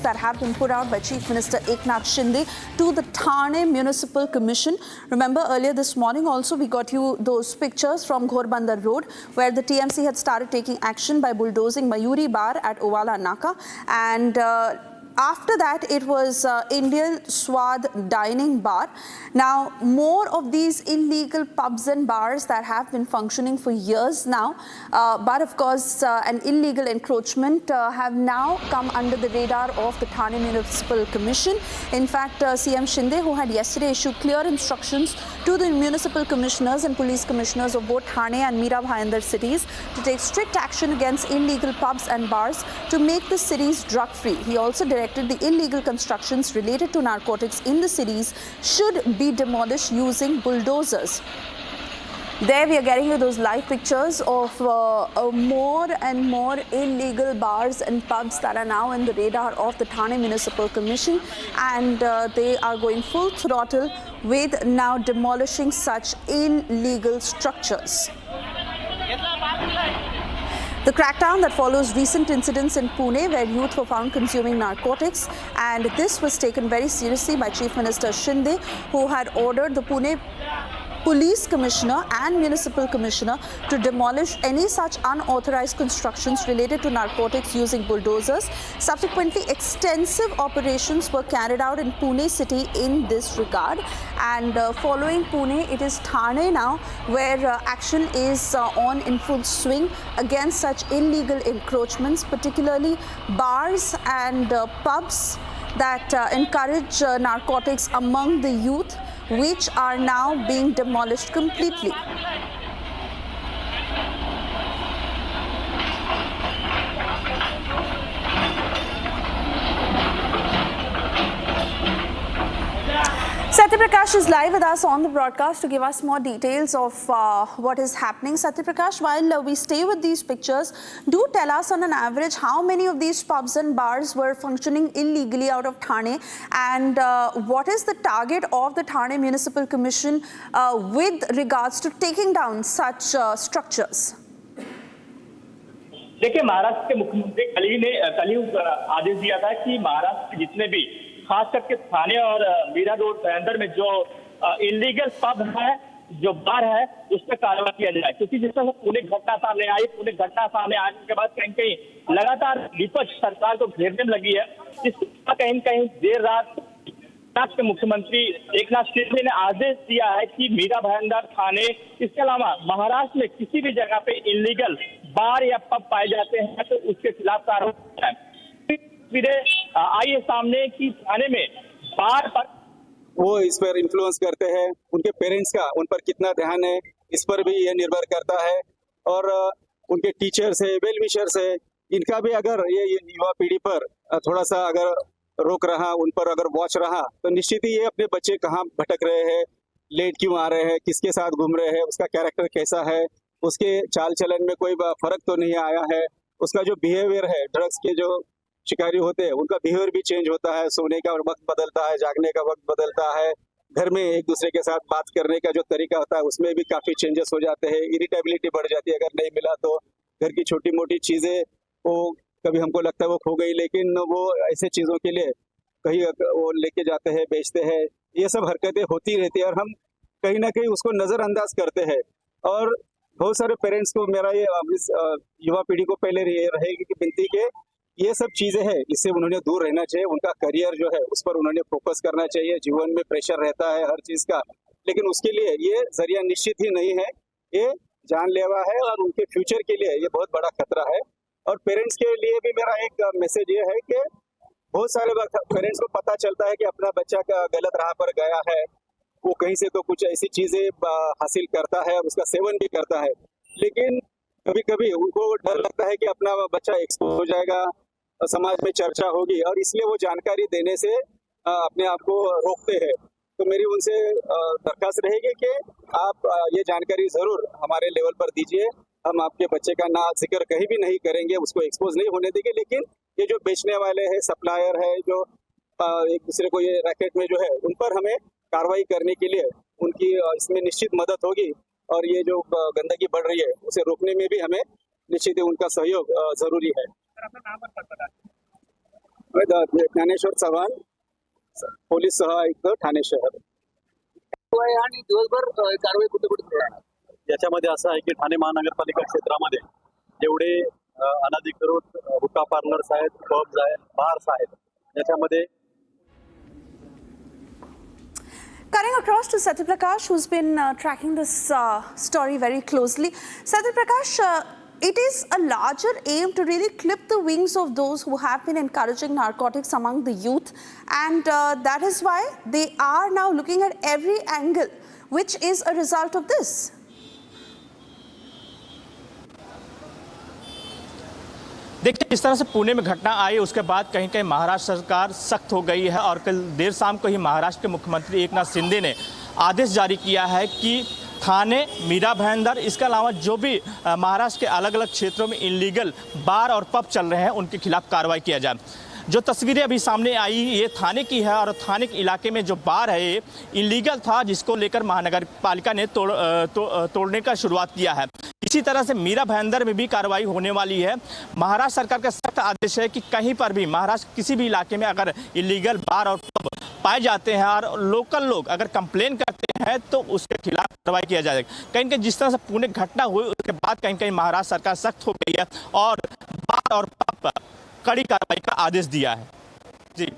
that have been put out by Chief Minister Eknath Shinde to the Thane Municipal Commission. Remember, earlier this morning also we got you those pictures from Ghorbandar Road, where the TMC had started taking action by bulldozing Mayuri Bar at Ovala Naka, and after that, it was Indian Swad Dining Bar. Now, more of these illegal pubs and bars that have been functioning for years now, but of course, an illegal encroachment have now come under the radar of the Thane Municipal Commission. In fact, CM Shinde, who had yesterday issued clear instructions to the municipal commissioners and police commissioners of both Thane and Mira Bhayandar cities to take strict action against illegal pubs and bars to make the cities drug-free. He also directed the illegal constructions related to narcotics in the cities should be demolished using bulldozers. There we are getting you those live pictures of more and more illegal bars and pubs that are now in the radar of the Thane Municipal Commission, and they are going full throttle with now demolishing such illegal structures. The crackdown that follows recent incidents in Pune where youth were found consuming narcotics, and this was taken very seriously by Chief Minister Shinde, who had ordered the Pune Police Commissioner and Municipal Commissioner to demolish any such unauthorized constructions related to narcotics using bulldozers. Subsequently, extensive operations were carried out in Pune city in this regard. And following Pune, it is Thane now where action is on in full swing against such illegal encroachments, particularly bars and pubs that encourage narcotics among the youth, which are now being demolished completely. Satyaprakash is live with us on the broadcast to give us more details of what is happening. Satyaprakash, while we stay with these pictures, do tell us on an average how many of these pubs and bars were functioning illegally out of Thane, and what is the target of the Thane Municipal Commission with regards to taking down such structures? देखिए, महाराष्ट्र के मुख्यमंत्री कल ही आदेश दिया था कि महाराष्ट्र के जितने भी खास करके थाने और मीरा रोड भयंदर में जो इलीगल पब है, जो बार है, उस पर कार्रवाई किया जाए, क्योंकि जिस तरह पुणे घटना सामने आने के बाद कहीं कहीं लगातार विपक्ष सरकार को घेरने में लगी है। इसका कहीं कहीं देर रात के मुख्यमंत्री एकनाथ शिंदे ने आदेश दिया है कि मीरा भाईंदर, थाने, इसके अलावा महाराष्ट्र में किसी भी जगह पे इलीगल बार या पब पाए जाते हैं तो उसके खिलाफ कार्रवाई आइए सामने की थाने में बार पर वो इस पर इन्फ्लुएंस करते हैं, उनके पेरेंट्स का उन पर कितना ध्यान है इस पर भी ये निर्भर करता है, और उनके टीचर्स है, वेल विशर्स है, इनका भी अगर ये युवा पीढ़ी पर थोड़ा सा अगर रोक रहा, उन पर अगर वॉच रहा, तो निश्चित ही ये अपने बच्चे कहाँ भटक रहे हैं, लेट क्यों आ रहे हैं, किसके साथ घूम रहे हैं, उसका कैरेक्टर कैसा है, उसके चाल चलन में कोई फर्क तो नहीं आया है, उसका जो बिहेवियर है, ड्रग्स के जो शिकारी होते हैं उनका बिहेवियर भी चेंज होता है, सोने का वक्त बदलता है, जागने का वक्त बदलता है, घर में एक दूसरे के साथ बात करने का जो तरीका होता है उसमें भी काफी चेंजेस हो जाते हैं, इरिटेबिलिटी बढ़ जाती है, अगर नहीं मिला तो घर की छोटी मोटी चीजें वो कभी हमको लगता है वो खो गई, लेकिन वो ऐसे चीजों के लिए कहीं वो लेके जाते हैं, बेचते हैं, ये सब हरकतें होती रहती है और हम कहीं ना कहीं उसको नजरअंदाज करते हैं। और बहुत सारे पेरेंट्स को मेरा ये युवा पीढ़ी को पहले रहेगी कि विनती के ये सब चीजें हैं, इससे उन्होंने दूर रहना चाहिए, उनका करियर जो है उस पर उन्होंने फोकस करना चाहिए। जीवन में प्रेशर रहता है हर चीज का, लेकिन उसके लिए ये जरिया निश्चित ही नहीं है, ये जानलेवा है और उनके फ्यूचर के लिए ये बहुत बड़ा खतरा है। और पेरेंट्स के लिए भी मेरा एक मैसेज ये है कि बहुत सारे पेरेंट्स को पता चलता है कि अपना बच्चा का गलत राह पर गया है, वो कहीं से तो कुछ ऐसी चीजें हासिल करता है और उसका सेवन भी करता है, लेकिन कभी कभी उनको डर लगता है कि अपना बच्चा एक्सपोज हो जाएगा, समाज में चर्चा होगी, और इसलिए वो जानकारी देने से अपने आप को रोकते हैं। तो मेरी उनसे दरखास्त रहेगी कि आप ये जानकारी जरूर हमारे लेवल पर दीजिए, हम आपके बच्चे का ना जिक्र कहीं भी नहीं करेंगे, उसको एक्सपोज नहीं होने देंगे, लेकिन ये जो बेचने वाले हैं, सप्लायर है, जो एक दूसरे को ये रैकेट में जो है, उन पर हमें कार्रवाई करने के लिए उनकी इसमें निश्चित मदद होगी, और ये जो गंदगी बढ़ रही है उसे रोकने में भी हमें निश्चित ही उनका सहयोग जरूरी है। ज्ञानेश्वर चव्हाण, पोलीस सह आयुक्त ठाणे शहर. आणि दिवसभर कारवाई कुठे कुठे राहणार? याच्यामध्ये असं आहे की ठाणे महानगरपालिका क्षेत्रामध्ये जेवढे अनधिकृत हुक्का पार्लर्स आहेत, पब्स आहेत, बार्स आहेत, याच्यामध्ये Cutting across to Satya Prakash, who's been tracking this story very closely. Satya Prakash, it is a larger aim to really clip the wings of those who have been encouraging narcotics among the youth, and that is why they are now looking at every angle, which is a result of this. देखिए, जिस तरह से पुणे में घटना आई उसके बाद कहीं कहीं महाराष्ट्र सरकार सख्त हो गई है और कल देर शाम को ही महाराष्ट्र के मुख्यमंत्री एकनाथ शिंदे ने आदेश जारी किया है कि थाने, मीरा भाईंदर, इसके अलावा जो भी महाराष्ट्र के अलग अलग क्षेत्रों में इलीगल बार और पब चल रहे हैं उनके खिलाफ कार्रवाई किया जाए। जो तस्वीरें अभी सामने आई ये थाने की है और थाने के इलाके में जो बार है ये इलीगल था, जिसको लेकर महानगर पालिका ने तोड़ने का शुरुआत किया है। इसी तरह से मीरा भाईंदर में भी कार्रवाई होने वाली है। महाराष्ट्र सरकार का सख्त आदेश है कि कहीं पर भी महाराष्ट्र किसी भी इलाके में अगर इलीगल बार और पब पाए जाते हैं और लोकल लोग अगर कंप्लेन करते हैं तो उसके खिलाफ कार्रवाई किया जाएगा। कहीं कहीं जिस तरह से पुणे घटना हुई उसके बाद कहीं कहीं महाराष्ट्र सरकार सख्त हो गई है और बार और पब पर कड़ी कार्रवाई का आदेश दिया है। जी।